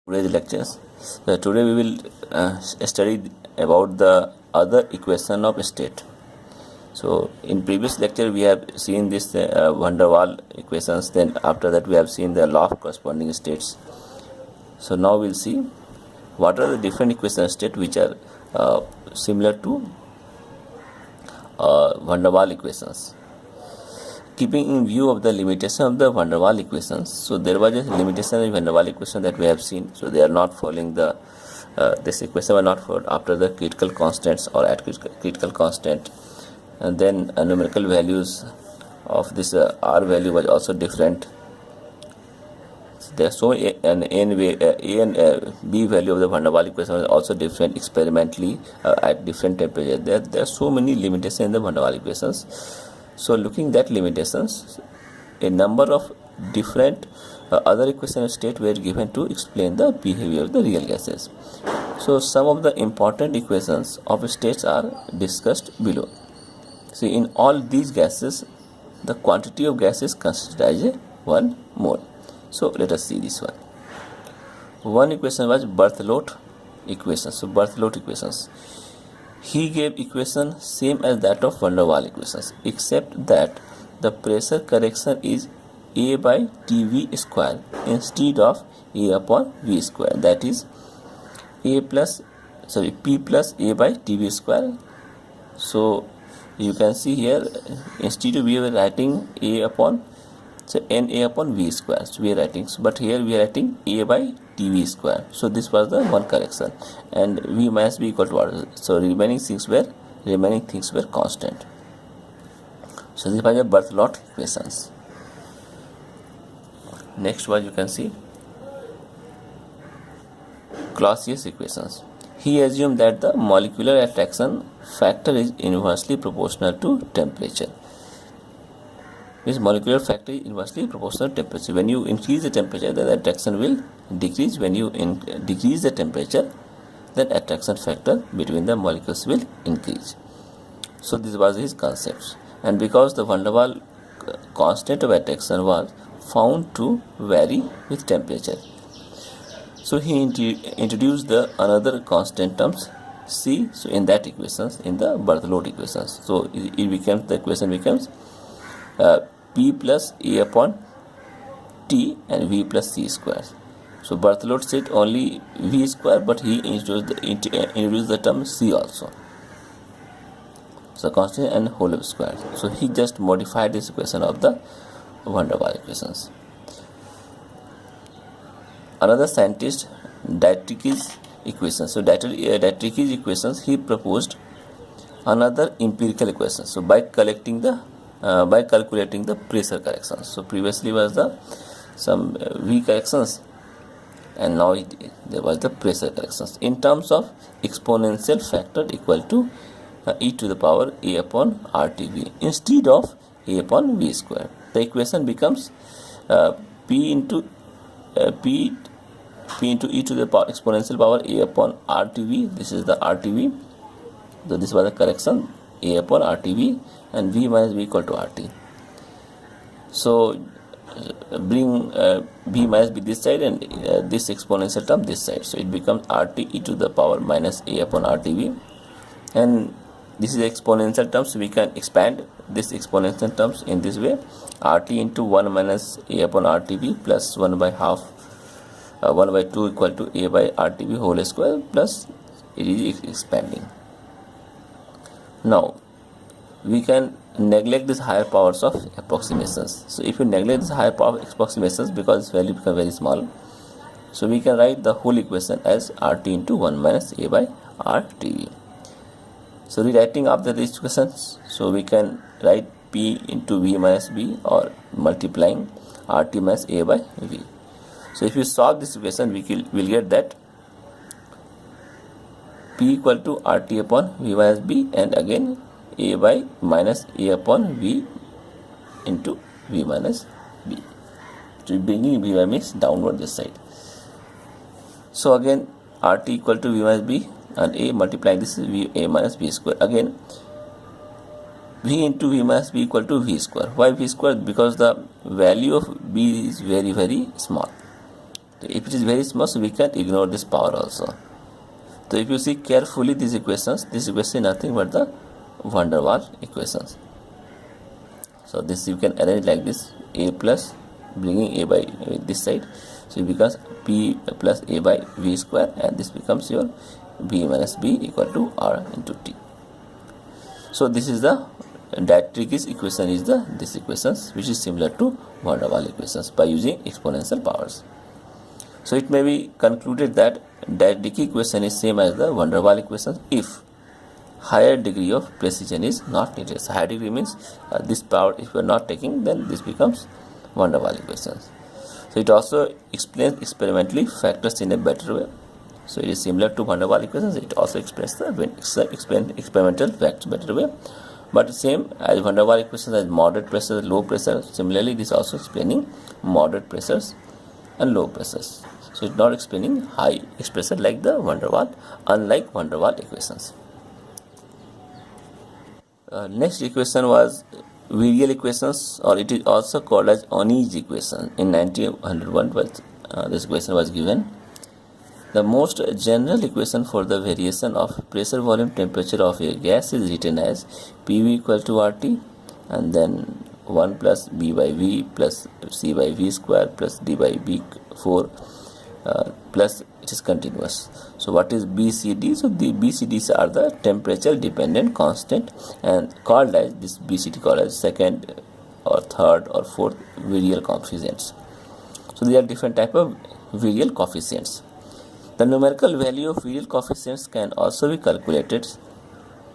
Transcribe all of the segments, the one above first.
today's lectures. Today we will study about the other equation of state. So in previous lecture we have seen this van der Waals equations. Then after that we have seen the law of corresponding states. So now we'll see what are the different equation of state which are similar to van der Waals equations. Keeping in view of the limitation of the van der Waals equations, so there was a limitation in van der Waals equation that we have seen. So they are not following the this equation were not followed after the critical constants or at critical constant, and then numerical values of this r value was also different. There so an a and b value of the van der Waals equation is also different experimentally at different temperature. There are so many limitations in the van der Waals equations. So looking at limitations, a number of different other equation of state were given to explain the behavior of the real gases. So some of the important equations of states are discussed below. See, in all these gases, the quantity of gas is considered as a 1 mole. So let us see this one. One equation was Berthelot equation. So Berthelot equations. He gave equation same as that of van der Waals equations, except that the pressure correction is A by TV square instead of A upon V square. That is P plus A by TV square. So you can see here, instead of we are writing A upon NA upon V square. So we are writing, but here we are writing A by TV square. So this was the one correction, and V minus B equal to what? So remaining things were constant. So this was the Berthelot equations. Next one you can see Clausius equations. He assumed that the molecular attraction factor is inversely proportional to temperature. This molecular factor is inversely proportional to temperature. When you increase the temperature, then the attraction will decrease. When you decrease the temperature, then attraction factor between the molecules will increase. So this was his concept. And because the van der Waals constant of attraction was found to vary with temperature, so he introduced the another constant terms C. So in that equations, in the Berthelot equations, so the equation becomes P plus A upon T and V plus C square. So Berthelot said only V square, but he introduced the term C also. So constant and whole square. So he just modified this equation of the van der Waals equations. Another scientist, Dietrich's equation. So Dietrich's equations, he proposed another empirical equation. So by calculating the pressure corrections. So previously was the some V corrections, and now there was the pressure corrections in terms of exponential factor equal to e to the power A upon RTV instead of A upon V square. The equation becomes P into e to the power exponential power A upon RTV. This is the RTV. So this was the correction, A upon RTV, and V minus V equal to RT. So bring V minus B this side and this exponential term this side. So it becomes RT e to the power minus A upon RTV, and this is exponential terms. So we can expand this exponential terms in this way: RT into 1 minus A upon RTV plus 1 by half 1 by 2 equal to A by RTV whole square, plus it is expanding. Now we can neglect these higher powers of approximations. So if you neglect this higher power of approximations, because this value becomes very small, so we can write the whole equation as RT into 1 minus A by RTV. So rewriting after these equations, so we can write P into V minus B, or multiplying RT minus A by V. So if you solve this equation, we will get that P equal to RT upon V minus B, and again A by minus A upon V into V minus B. So bringing V minus means downward this side. So again RT equal to V minus B, and A multiplying this is V A minus B square. Again V into V minus B equal to V square. Why V square? Because the value of B is very, very small. If it is very small, so we can ignore this power also. So if you see carefully these equations, this equation is nothing but the van der Waals equations. So this you can arrange like this: a plus bringing a by this side, so it becomes p plus a by v square, and this becomes your b minus b equal to r into t. So this is the directrix equation, is the this equations which is similar to van der Waals equations by using exponential powers. So it may be concluded that directrix equation is same as the van der Waals equation if higher degree of precision is not needed. So higher degree means this power if you are not taking, then this becomes van der Waals equations. So it also explains experimentally factors in a better way. So it is similar to van der Waals equations. It also explains the experimental facts better way. But same as van der Waals equations as moderate pressure, low pressure. Similarly, this also explaining moderate pressures and low pressures. So it's not explaining high pressure like the van der Waals, unlike van der Waals equations. Next equation was virial equations, or it is also called as Onnes equation. In 1901, this equation was given. The most general equation for the variation of pressure, volume, temperature of a gas is written as PV equal to RT, and then 1 plus B by V plus C by V square plus D by B4 plus it is continuous. So what is BCD? So the BCDs are the temperature dependent constant, and called as this BCD called as second or third or fourth virial coefficients. So there are different type of virial coefficients. The numerical value of virial coefficients can also be calculated.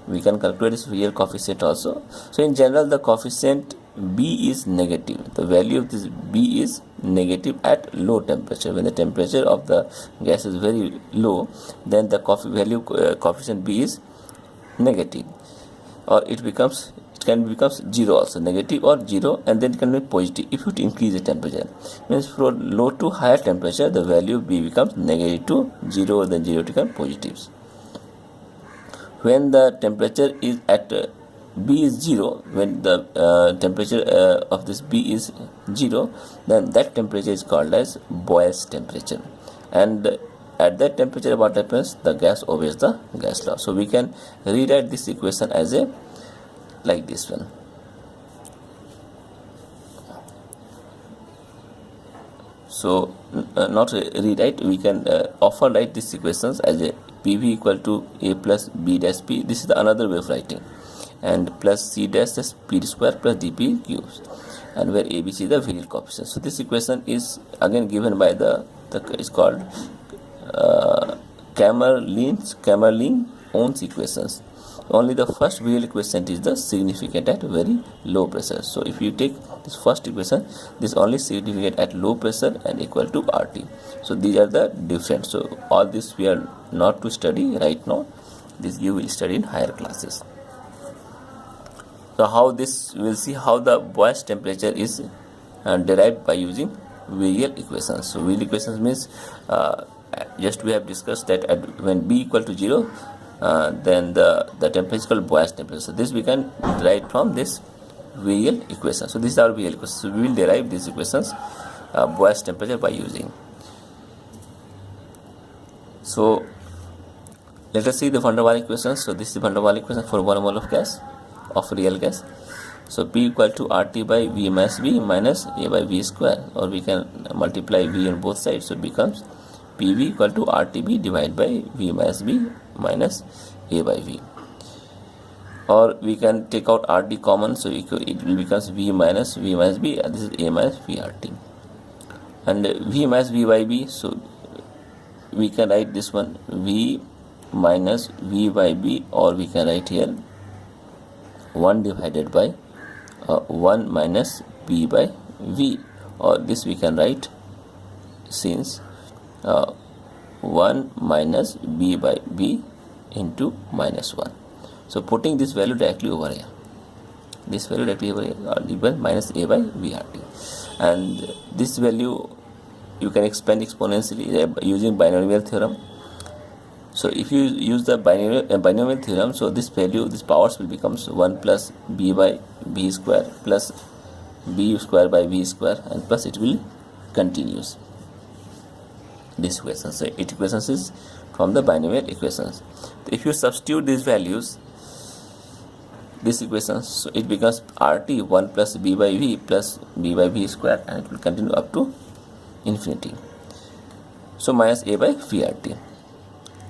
We can calculate this virial coefficient also. So in general, the coefficient B is negative. The value of this B is negative at low temperature. When the temperature of the gas is very low, then the coefficient B is negative, or it can become 0 also, negative or 0, and then it can be positive if you increase the temperature. Means from low to higher temperature, the value of B becomes negative to 0, then 0 to become positives. When the temperature is at B is 0, when the temperature of this B is 0, then that temperature is called as Boyle's temperature, and at that temperature what happens, the gas obeys the gas law. So we can rewrite this equation as a like this one. So not rewrite, we can often write these equations as a PV equal to A plus B dash P. This is the another way of writing, and plus C dash is P square plus DP cubes, and where ABC is the virial coefficient. So this equation is again given by the is called Camerlin-Onnes equations. Only the first virial equation is the significant at very low pressure. So if you take this first equation, this only significant at low pressure and equal to RT. So these are the different. So all this we are not to study right now. This you will study in higher classes. So how this, we will see how the Boyle's temperature is derived by using virial equations. So virial equations means just we have discussed that when B equal to 0, then the temperature is called Boyle's temperature. So this we can derive from this virial equation. So this is our virial equation. So we will derive these equations Boyle's temperature by using. So let us see the van der Waals equations. So this is the van der Waals equation for 1 mole of gas, of real gas. So P equal to RT by V minus V minus A by V square, or we can multiply V on both sides. So it becomes PV equal to RTB divided by V minus V minus A by V. Or we can take out RT common, so it will becomes V minus V, and this is A minus VRT. And V minus V by B, so we can write this one V minus V by B, or we can write here 1 divided by 1 minus B by V, or this we can write since 1 minus B by B into minus 1. So putting this value directly over here, this value directly over here, given minus A by VRT, and this value you can expand exponentially using binomial theorem. So if you use the binomial theorem, so this value, this powers will becomes 1 plus B by B square plus B square by V square, and plus it will continues. this equation. So it equations is from the binomial equations. If you substitute these values, this equation, so it becomes RT 1 plus B by V plus B by V square, and it will continue up to infinity. So minus A by VRT.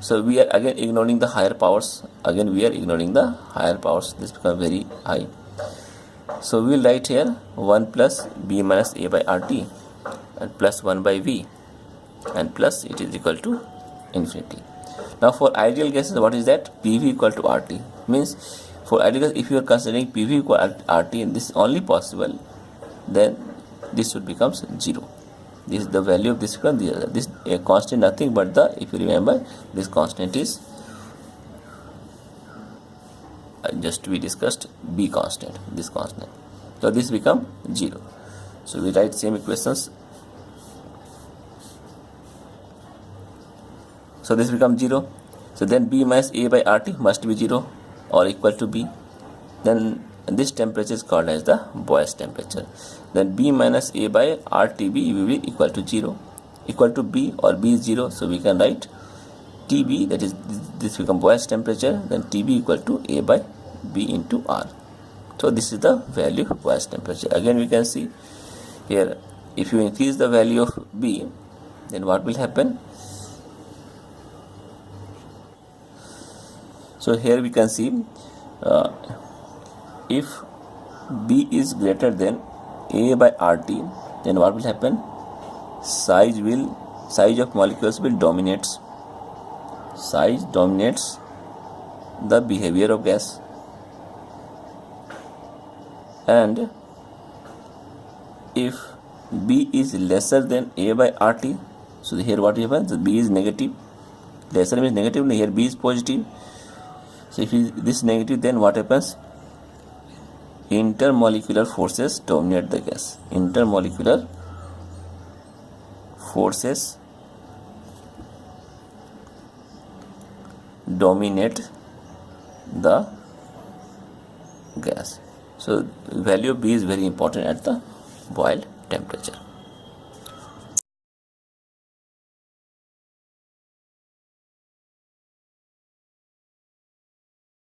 So we are again ignoring the higher powers. Again we are ignoring the higher powers. This becomes very high. So we will write here 1 plus B minus A by RT and plus 1 by V and plus it is equal to infinity. Now for ideal gases, what is that? PV equal to RT. Means for ideal gas, if you are considering PV equal to RT and this is only possible, then this should become 0. This is the value of this one. This constant nothing but the, if you remember, this constant is just we discussed B constant, this constant. So this become 0. So we write same equations. So this becomes 0. So then B minus A by RT must be 0 or equal to B. Then this temperature is called as the Boyle's temperature. Then B minus A by RTB will be equal to 0, equal to B, or B is 0. So we can write TB, that is this become Boyle's temperature, then TB equal to A by B into R. So this is the value of Boyle's temperature. Again we can see here, if you increase the value of B, then what will happen? So here we can see if B is greater than A by RT, then what will happen? Size of molecules will dominate. Size dominates the behavior of gas. And if B is lesser than A by RT, so here what happens? B is negative. Lesser means negative, here B is positive. So if this is negative, then what happens? Intermolecular forces dominate the gas. Intermolecular forces dominate the gas. So value of B is very important at the Boyle temperature.